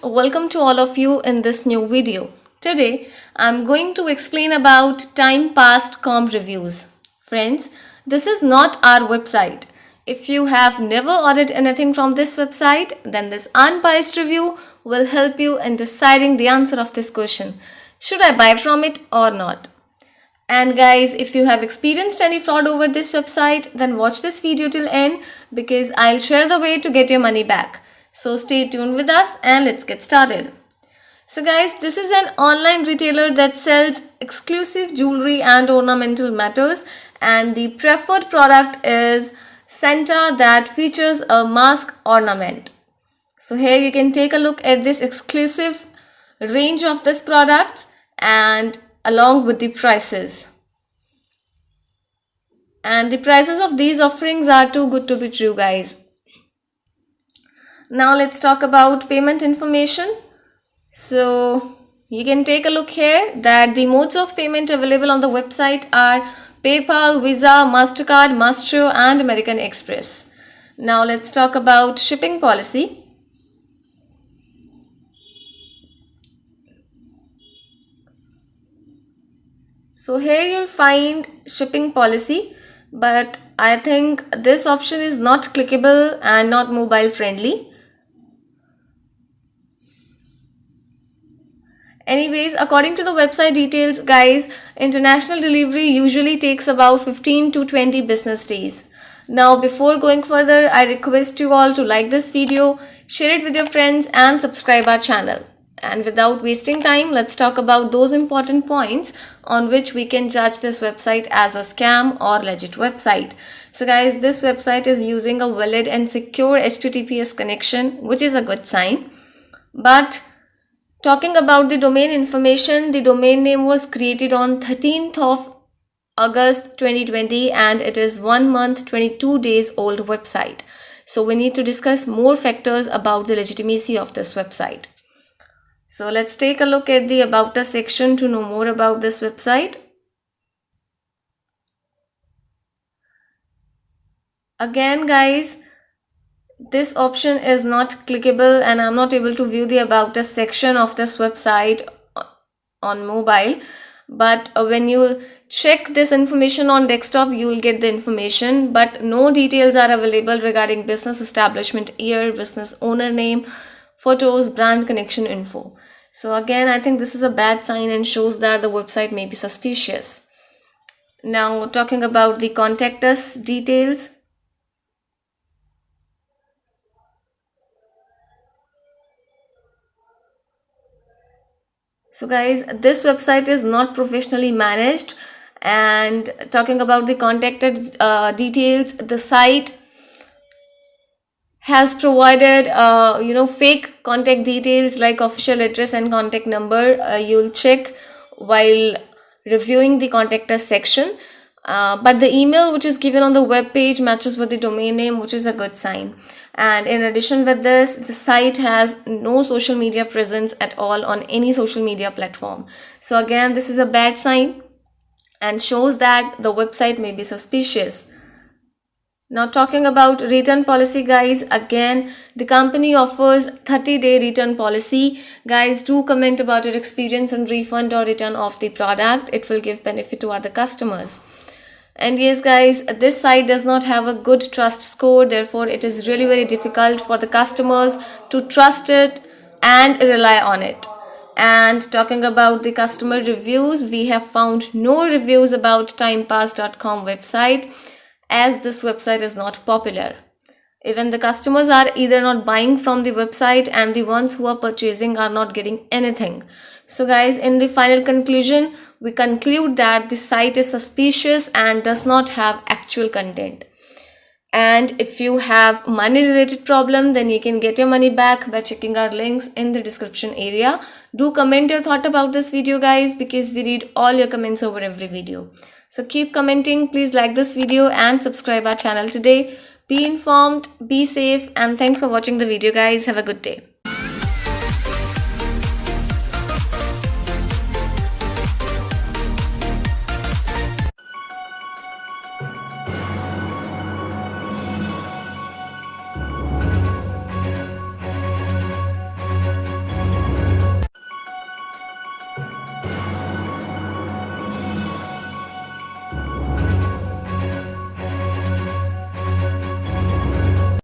welcome to all of you in this new video. Today I'm going to explain about time past comp reviews. Friends, this is not our website. If you have never ordered anything from this website, then this unbiased review will help you in deciding the answer of this question. Should I buy from it or not? And guys, if you have experienced any fraud over this website, then watch this video till end because I'll share the way to get your money back. So stay tuned with us and let's get started. So guys, this is an online retailer that sells exclusive jewelry and ornamental matters, and the preferred product is Santa that features a mask ornament. So here you can take a look at this exclusive range of this product and along with the prices. And the prices of these offerings are too good to be true, guys. Now let's talk about payment information. So you can take a look here that the modes of payment available on the website are PayPal, Visa, MasterCard, Maestro and American Express. Now let's talk about shipping policy. So here you'll find shipping policy, but I think this option is not clickable and not mobile friendly. Anyways, according to the website details, guys, international delivery usually takes about 15 to 20 business days. Now, before going further, I request you all to like this video, share it with your friends and subscribe our channel. And without wasting time, let's talk about those important points on which we can judge this website as a scam or legit website. So guys, this website is using a valid and secure HTTPS connection, which is a good sign. But talking about the domain information, the domain name was created on 13th of August 2020 and it is 1 month 22 days old website. So we need to discuss more factors about the legitimacy of this website. So let's take a look at the About Us section to know more about this website. Again, guys, this option is not clickable and I'm not able to view the About Us section of this website on mobile. But when you check this information on desktop, you will get the information, but no details are available regarding business establishment year, business owner name, photos, brand connection info. So again, I think this is a bad sign and shows that the website may be suspicious. Now talking about the contact us details. So guys, this website is not professionally managed, and talking about the contact details, the site has provided fake contact details like official address and contact number. You'll check while reviewing the contact us section, but the email which is given on the web page matches with the domain name, which is a good sign. And in addition with this, the site has no social media presence at all on any social media platform. So again, this is a bad sign and shows that the website may be suspicious. Now talking about return policy, guys, again, the company offers 30-day return policy. Guys, do comment about your experience and refund or return of the product. It will give benefit to other customers. And yes, guys, this site does not have a good trust score. Therefore, it is really very difficult for the customers to trust it and rely on it. And talking about the customer reviews, we have found no reviews about timepass.com website, as this website is not popular. Even the customers are either not buying from the website and the ones who are purchasing are not getting anything. So guys, in the final conclusion, we conclude that the site is suspicious and does not have actual content. And if you have money related problem, then you can get your money back by checking our links in the description area. Do comment your thought about this video, guys, because we read all your comments over every video. So keep commenting, please like this video and subscribe our channel today. Be informed, be safe, and thanks for watching the video, guys. Have a good day.